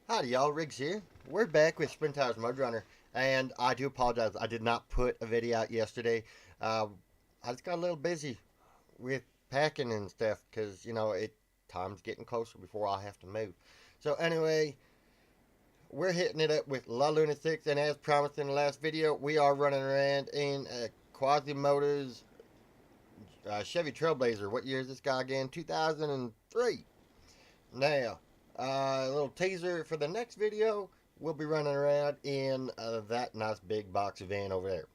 Howdy y'all, Riggs here. We're back with Spintires Mudrunner, and I do apologize. I did not put a video out yesterday. I just got a little busy with packing and stuff because time's getting closer before I have to move. So anyway, we're hitting it up with La Luna 6, and as promised in the last video, we are running around in a Quazzy Motors Chevy Trailblazer. What year is this guy again? 2003. Now, a little teaser for the next video. We'll be running around in that nice big box van over there.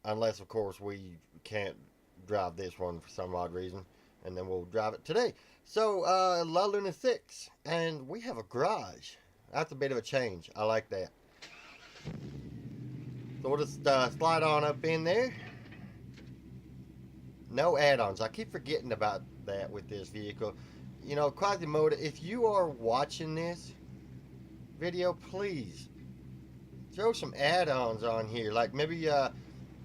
Unless, of course, we can't drive this one for some odd reason. And then we'll drive it today. So, La Luna 6. And we have a garage. That's a bit of a change. I like that. So we'll just slide on up in there. No add-ons. I keep forgetting about that with this vehicle. Quasimodo, if you are watching this video, please throw some add-ons on here. Like maybe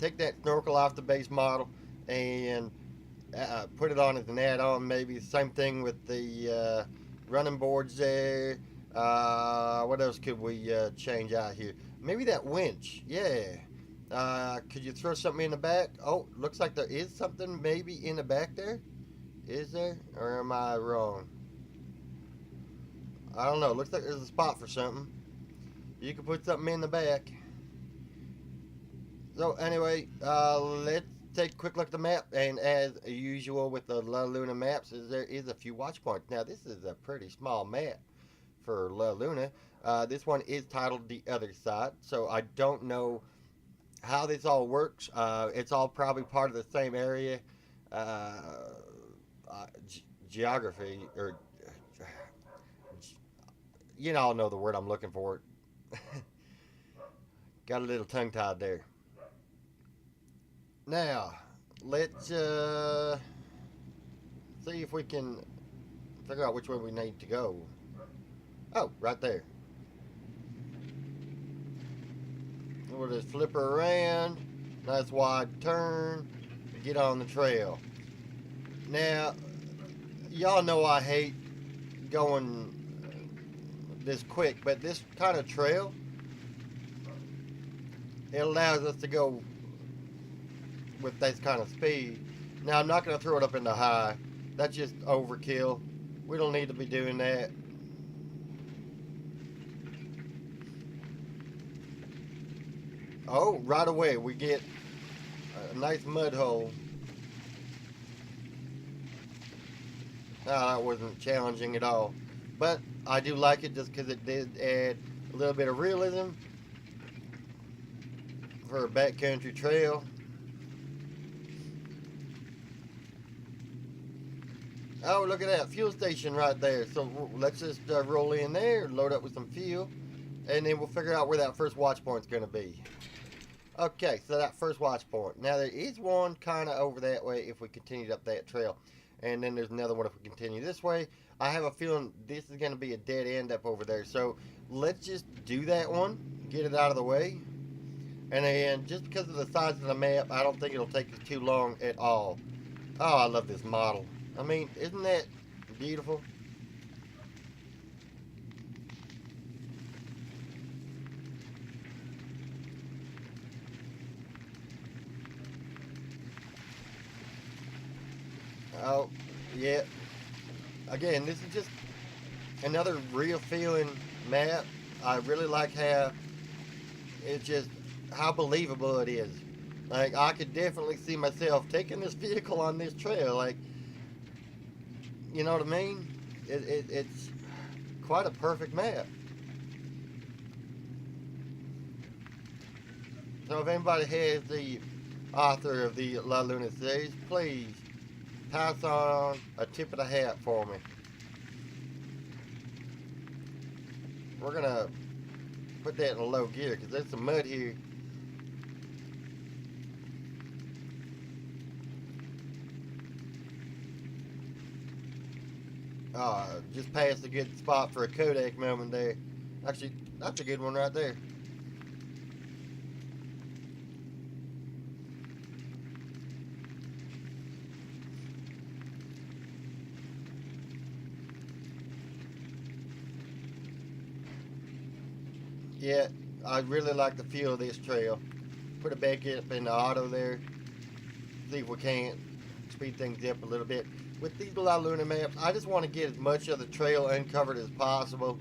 take that snorkel off the base model and put it on as an add-on. Maybe same thing with the running boards there. What else could we change out here? Maybe that winch. Yeah. Could you throw something in the back? Oh, looks like there is something maybe in the back there. Is there? Or am I wrong? I don't know. Looks like there's a spot for something. You can put something in the back. So anyway, let's take a quick look at the map. And as usual with the La Luna maps, there is a few watch points. Now this is a pretty small map for La Luna. This one is titled The Other Side. So I don't know how this all works. It's all probably part of the same area. Geography, or you all know the word I'm looking for. Got a little tongue tied there. Now let's see if we can figure out which way we need to go. Oh, right there. We'll just flip her around. Nice wide turn. Get on the trail. Now, y'all know I hate going this quick, but this kind of trail, it allows us to go with this kind of speed. Now, I'm not going to throw it up in the high. That's just overkill. We don't need to be doing that. Oh, right away we get a nice mud hole. That wasn't challenging at all, but I do like it just because it did add a little bit of realism for a backcountry trail. Oh, look at that fuel station right there. So let's just roll in there, load up with some fuel, and then we'll figure out where that first watch point's going to be. Okay, so that first watch point. Now there is one kind of over that way if we continued up that trail. And then there's another one if we continue this way. I have a feeling this is going to be a dead end up over there. So let's just do that one. Get it out of the way. And then just because of the size of the map, I don't think it'll take us too long at all. Oh, I love this model. I mean, isn't that beautiful? Oh, yeah. Again, this is just another real feeling map. I really like how it's just how believable it is. Like, I could definitely see myself taking this vehicle on this trail. Like, you know what I mean? It's quite a perfect map. So if anybody has the author of the La Luna series, please pass on a tip of the hat for me. We're gonna put that in a low gear because there's some mud here. Just passed a good spot for a Kodak moment there. Actually, that's a good one right there. Yeah, I really like the feel of this trail. Put it back up in the auto there. See if we can't speed things up a little bit. With these La Luna maps, I just want to get as much of the trail uncovered as possible,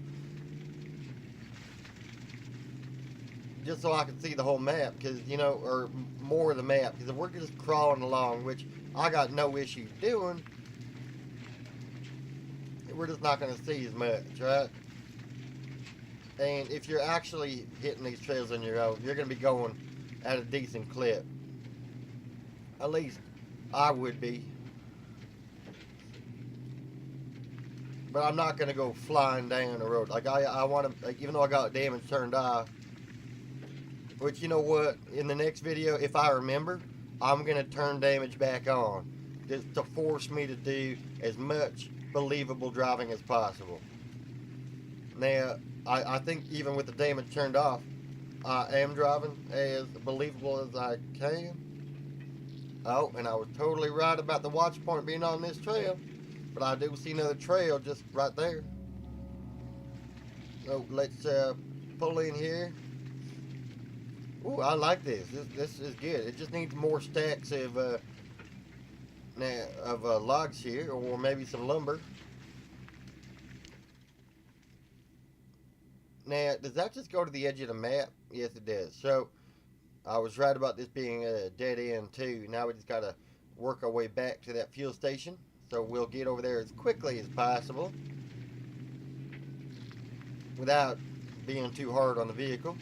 just so I can see the whole map, because or more of the map. Because if we're just crawling along, which I got no issue doing, we're just not going to see as much, right? And if you're actually hitting these trails on your own, you're going to be going at a decent clip. At least I would be. But I'm not going to go flying down the road. Like, I want to, like, even though I got damage turned off, which, you know what, in the next video, if I remember, I'm going to turn damage back on, just to force me to do as much believable driving as possible. Now, I think even with the damage turned off, I am driving as believable as I can. Oh, and I was totally right about the watch point being on this trail, but I do see another trail just right there. So let's pull in here. Ooh, I like this. This is good. It just needs more stacks of logs here, or maybe some lumber. Now, does that just go to the edge of the map? Yes, it does. So, I was right about this being a dead end too. Now we just got to work our way back to that fuel station. So we'll get over there as quickly as possible without being too hard on the vehicle.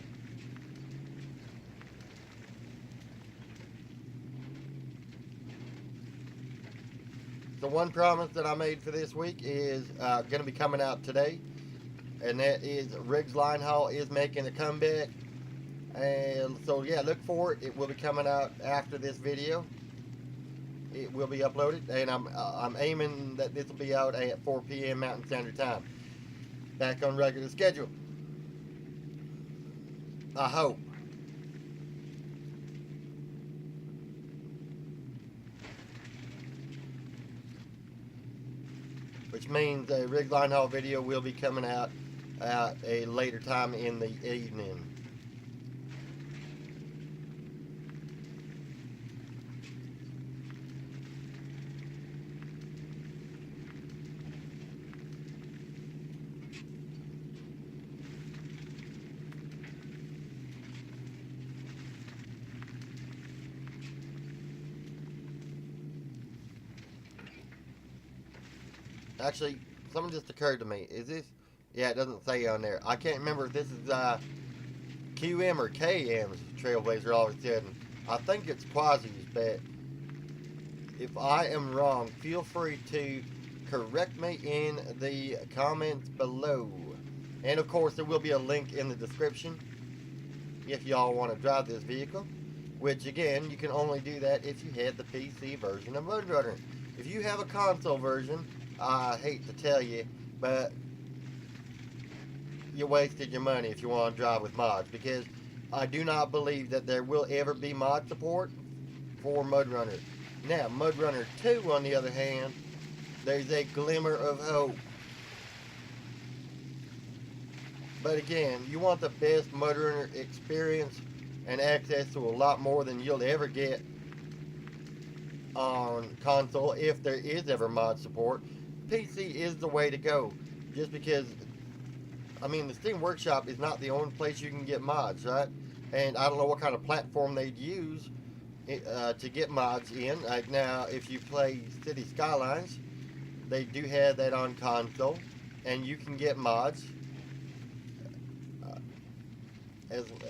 The one promise that I made for this week is going to be coming out today, and that is Riggs Line Haul is making a comeback. And so yeah, look for it. It will be coming out after this video. It will be uploaded, and I'm aiming that this will be out at 4 p.m. Mountain Standard Time, back on regular schedule. I hope. Which means a Riggs Line Haul video will be coming out at a later time in the evening. Actually, something just occurred to me. Is this? Yeah, it doesn't say on there. I can't remember if this is QM or KM's Trailblazer all of a sudden. I think it's Quazzy's, but if I am wrong, feel free to correct me in the comments below. And of course, there will be a link in the description if y'all want to drive this vehicle. Which again, you can only do that if you had the PC version of Mudrunner. If you have a console version, I hate to tell you, but you wasted your money if you want to drive with mods, because I do not believe that there will ever be mod support for Mudrunner. Now, Mudrunner 2, on the other hand, there's a glimmer of hope. But again, you want the best Mudrunner experience and access to a lot more than you'll ever get on console if there is ever mod support. PC is the way to go, just because, I mean, the Steam Workshop is not the only place you can get mods, right? And I don't know what kind of platform they'd use to get mods in. Like now, if you play City Skylines, they do have that on console, and you can get mods.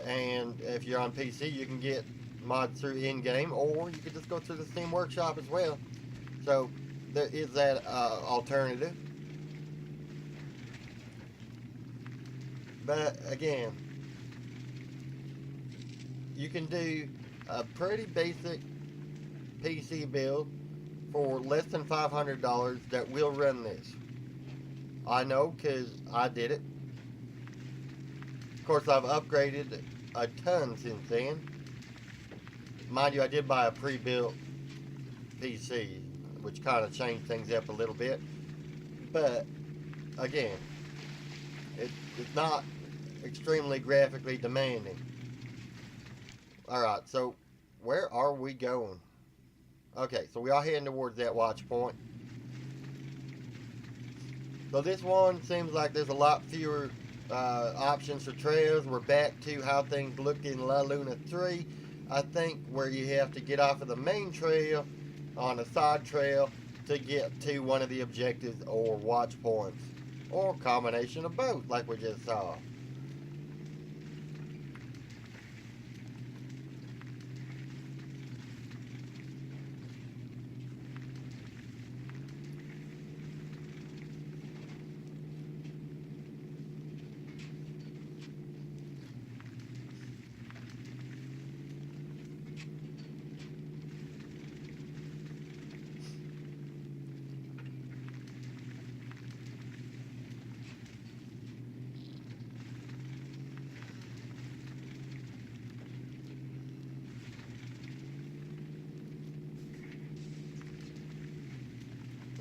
And if you're on PC, you can get mods through in-game, or you could just go through the Steam Workshop as well. So there is that alternative. But again, you can do a pretty basic PC build for less than $500 that will run this. I know, because I did it. Of course, I've upgraded a ton since then. Mind you, I did buy a pre-built PC, which kind of changed things up a little bit. But again, it's not extremely graphically demanding. Alright, so where are we going? Okay, so we are heading towards that watch point. So this one seems like there's a lot fewer options for trails. We're back to how things looked in La Luna 3. I think where you have to get off of the main trail on a side trail to get to one of the objectives or watch points. Or a combination of both, like we just saw.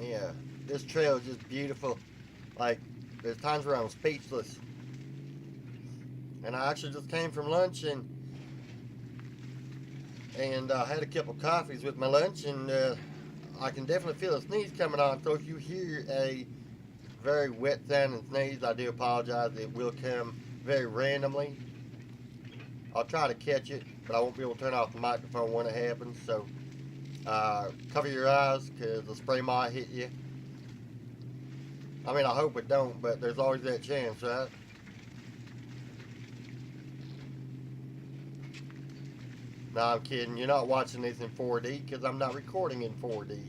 Yeah, this trail is just beautiful. Like, there's times where I'm speechless. And I actually just came from lunch and had a couple coffees with my lunch, and I can definitely feel a sneeze coming on. So if you hear a very wet sounding sneeze, I do apologize. It will come very randomly. I'll try to catch it, but I won't be able to turn off the microphone when it happens. So cover your eyes, because the spray might hit you. I mean, I hope it don't, but there's always that chance, right? No, I'm kidding. You're not watching this in 4D, because I'm not recording in 4D.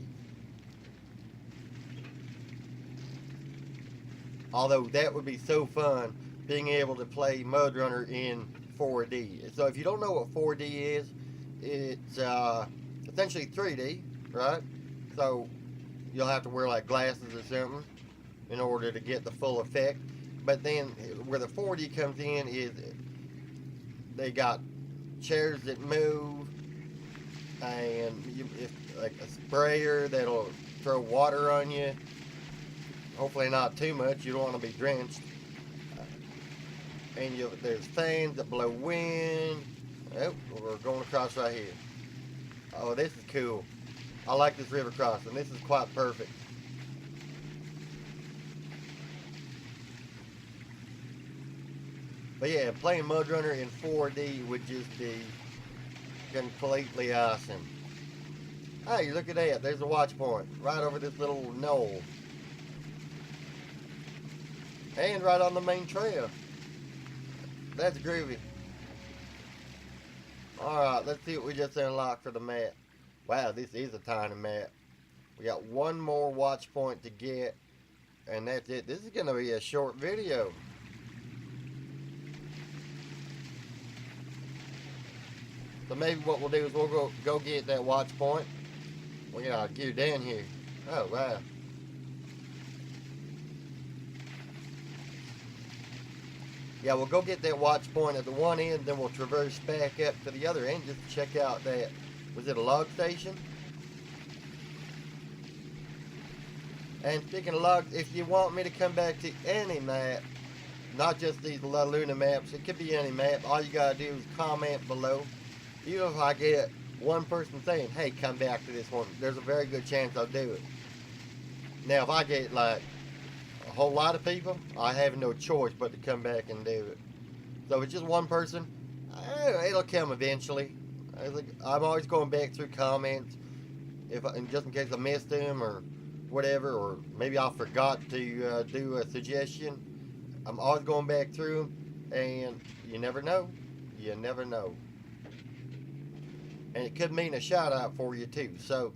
Although that would be so fun, being able to play Mudrunner in 4D. So if you don't know what 4D is, it's essentially 3D, right? So you'll have to wear like glasses or something in order to get the full effect. But then where the 4D comes in is they got chairs that move, and it's like a sprayer that'll throw water on you. Hopefully not too much. You don't want to be drenched. And there's fans that blow wind. Oh, we're going across right here. Oh, this is cool. I like this river crossing. This is quite perfect. But yeah, playing Mudrunner in 4D would just be completely awesome. Hey, look at that. There's a watch point right over this little knoll. And right on the main trail. That's groovy. Alright, let's see what we just unlocked for the map. Wow, this is a tiny map. We got one more watch point to get, and that's it. This is going to be a short video. So maybe what we'll do is we'll go get that watch point. We gotta get down here. Oh, wow. Yeah, we'll go get that watch point at the one end, then we'll traverse back up to the other end just to check out that, was it a log station? And speaking of logs, if you want me to come back to any map, not just these La Luna maps, it could be any map, all you gotta do is comment below. Even if I get one person saying, hey, come back to this one, there's a very good chance I'll do it. Now, if I get like a whole lot of people, I have no choice but to come back and do it. So if it's just one person, it'll come eventually. I'm always going back through comments, just in case I missed them or whatever, or maybe I forgot to do a suggestion. I'm always going back through them, and you never know. You never know. And it could mean a shout out for you too. So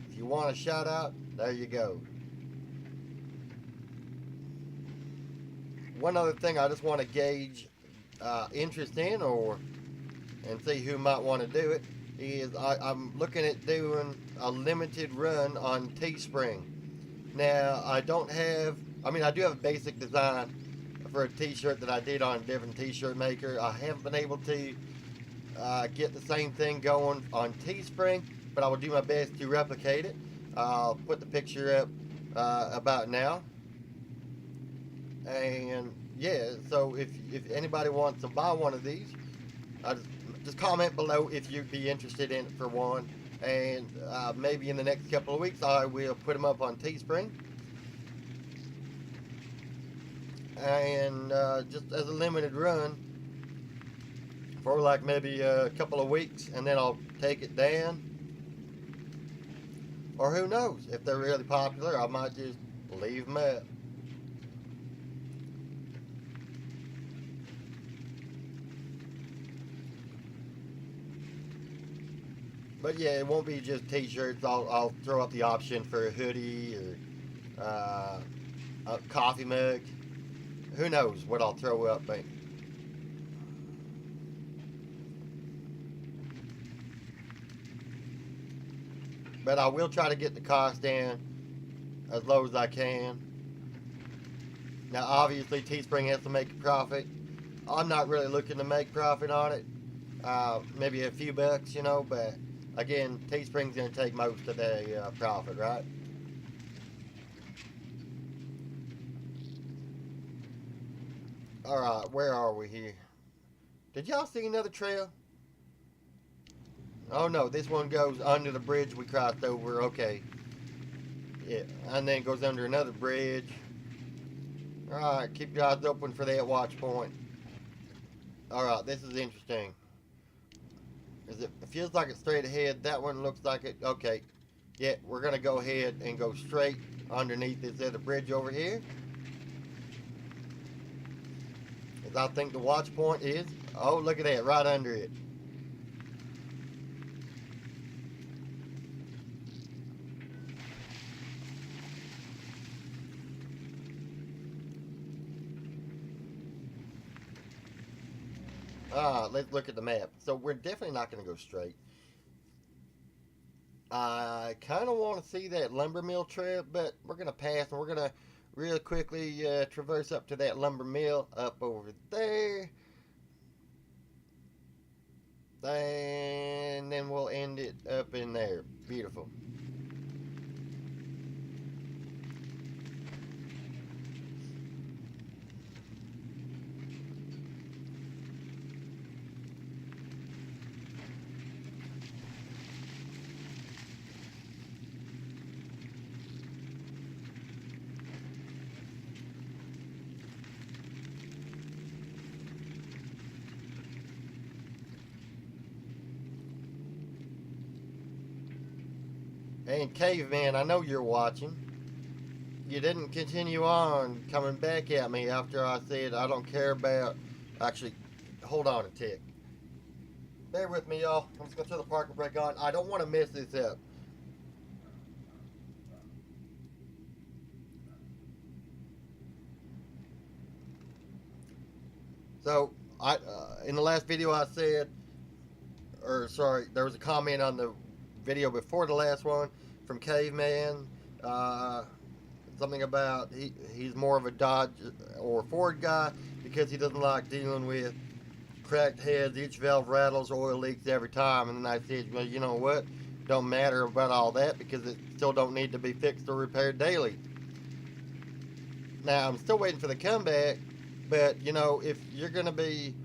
if you want a shout out, there you go. One other thing I just want to gauge interest in and see who might want to do it is I'm looking at doing a limited run on Teespring. Now I do have a basic design for a t-shirt that I did on a different t-shirt maker. I haven't been able to get the same thing going on Teespring, but I will do my best to replicate it. I'll put the picture up about now, and yeah, so if anybody wants to buy one of these, uh, just comment below if you'd be interested in it for one. And maybe in the next couple of weeks, I will put them up on Teespring. And just as a limited run for like maybe a couple of weeks, and then I'll take it down. Or who knows, if they're really popular, I might just leave them up. But yeah, it won't be just t-shirts. I'll throw up the option for a hoodie or a coffee mug. Who knows what I'll throw up, but I will try to get the cost down as low as I can. Now, obviously, Teespring has to make a profit. I'm not really looking to make profit on it. Maybe a few bucks, but again, Teespring's going to take most of the profit, right? Alright, where are we here? Did y'all see another trail? Oh no, this one goes under the bridge we crossed over. Okay. Yeah, and then it goes under another bridge. Alright, keep your eyes open for that watch point. Alright, this is interesting. It feels like it's straight ahead. That one looks like it. Okay. Yeah, we're going to go ahead and go straight underneath this other bridge over here. As I think the watch point is. Oh, look at that, right under it. Let's look at the map. So we're definitely not going to go straight. I kind of want to see that lumber mill trail, but we're going to pass and we're going to real quickly traverse up to that lumber mill up over there. And then we'll end it up in there. Beautiful. And Caveman, I know you're watching. You didn't continue on coming back at me after I said I don't care about... Actually, hold on a tick. Bear with me, y'all. I'm just going to throw the parking brake on. I don't want to mess this up. So, in the last video I said... Or, sorry, there was a comment on the video before the last one from Caveman. Something about he's more of a Dodge or Ford guy because he doesn't like dealing with cracked heads, each valve rattles, oil leaks every time. And then I said, well, you know what? Don't matter about all that because it still don't need to be fixed or repaired daily. Now, I'm still waiting for the comeback, but, if you're going to be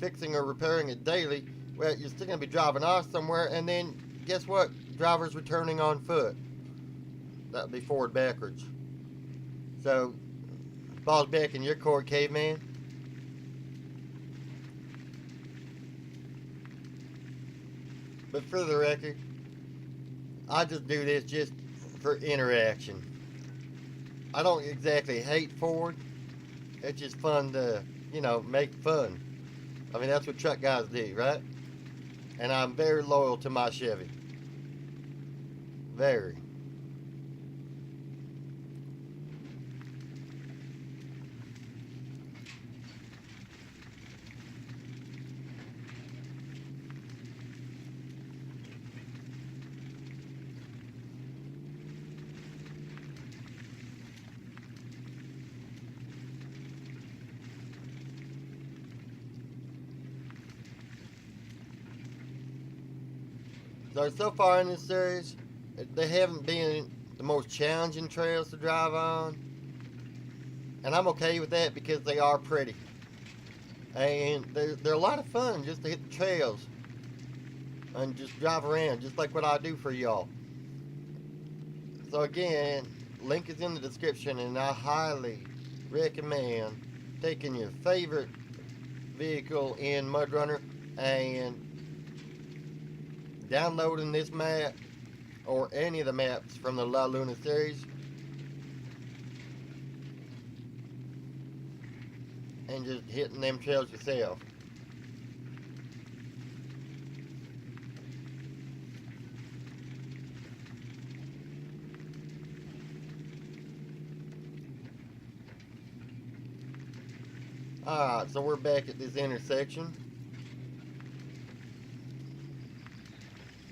fixing or repairing it daily, well, you're still going to be driving off somewhere, and then guess what? Drivers returning on foot. That would be forward backwards. So, ball's back in your court, Caveman. But for the record, I just do this just for interaction. I don't exactly hate Ford. It's just fun to, make fun. I mean, that's what truck guys do, right? And I'm very loyal to my Chevy. Very. So far in this series, they haven't been the most challenging trails to drive on. And I'm okay with that because they are pretty. And they're a lot of fun just to hit the trails and just drive around, just like what I do for y'all. So again, link is in the description, and I highly recommend taking your favorite vehicle in Mudrunner and downloading this map or any of the maps from the La Luna series and just hitting them trails yourself. Alright, so we're back at this intersection.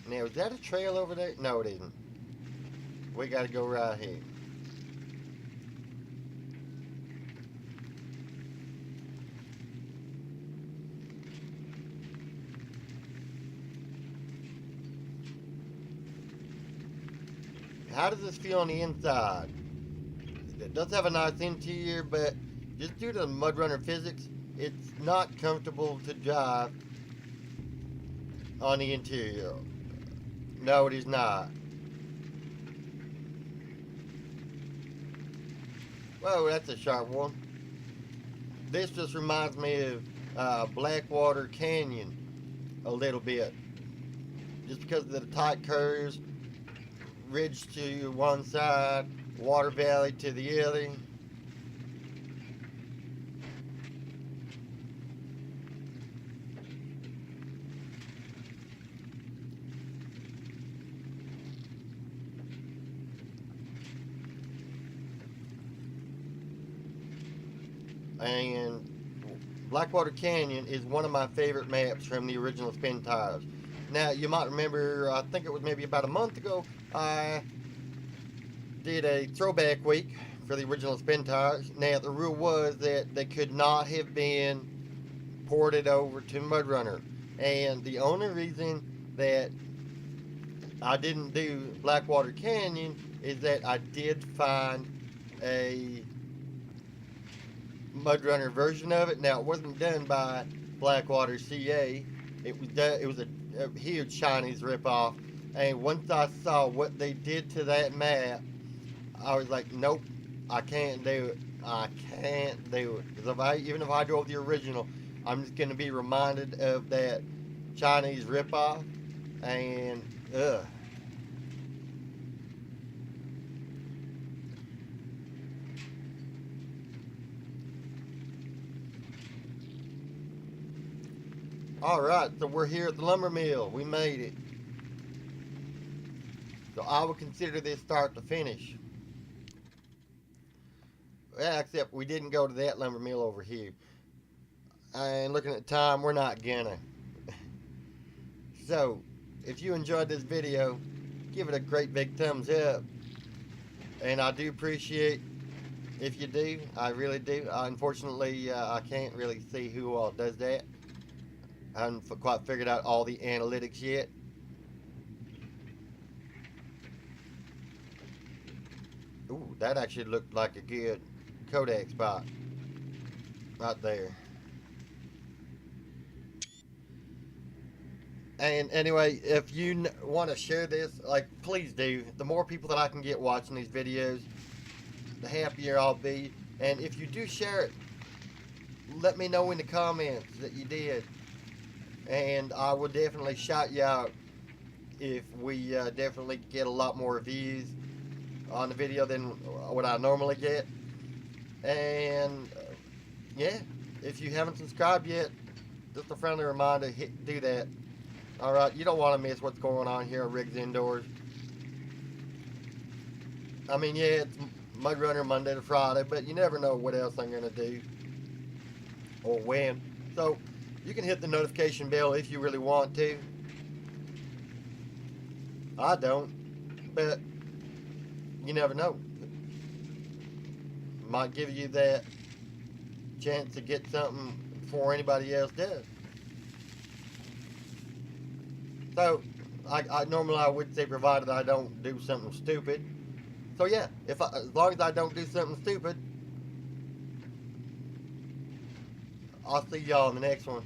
Now, is that a trail over there? No, it isn't. We gotta go right here. How does this feel on the inside? It does have a nice interior, but just due to the Mudrunner physics, it's not comfortable to drive on the interior. No, it is not. Whoa, that's a sharp one. This just reminds me of Blackwater Canyon a little bit. Just because of the tight curves, ridge to one side, water valley to the other. And Blackwater Canyon is one of my favorite maps from the original Spintires. Now, you might remember, I think it was maybe about a month ago, I did a throwback week for the original Spintires. Now, the rule was that they could not have been ported over to Mudrunner. And the only reason that I didn't do Blackwater Canyon is that I did find a Mudrunner version of it. Now, it wasn't done by Blackwater CA. It was a huge Chinese ripoff. And once I saw what they did to that map, I was like, nope, I can't do it. I can't do it. Because even if I drove the original, I'm just going to be reminded of that Chinese ripoff. And, ugh. Alright, so we're here at the lumber mill. We made it. So I would consider this start to finish. Well, except we didn't go to that lumber mill over here. And looking at time, we're not gonna. So, if you enjoyed this video, give it a great big thumbs up. And I do appreciate if you do. I really do. Unfortunately, I can't really see who all does that. I haven't quite figured out all the analytics yet. Ooh, that actually looked like a good Kodak spot right there. And anyway, if you want to share this, like, please do. The more people that I can get watching these videos, the happier I'll be. And if you do share it, let me know in the comments that you did. And I will definitely shout you out if we definitely get a lot more views on the video than what I normally get. And yeah, if you haven't subscribed yet, just a friendly reminder, do that. Alright, you don't want to miss what's going on here at RIGGSindoors. I mean, yeah, it's Mudrunner Monday to Friday, but you never know what else I'm going to do or when. So, you can hit the notification bell if you really want to. I don't, but you never know. Might give you that chance to get something before anybody else does. So, I normally I would say provided I don't do something stupid. So yeah, as long as I don't do something stupid, I'll see y'all in the next one.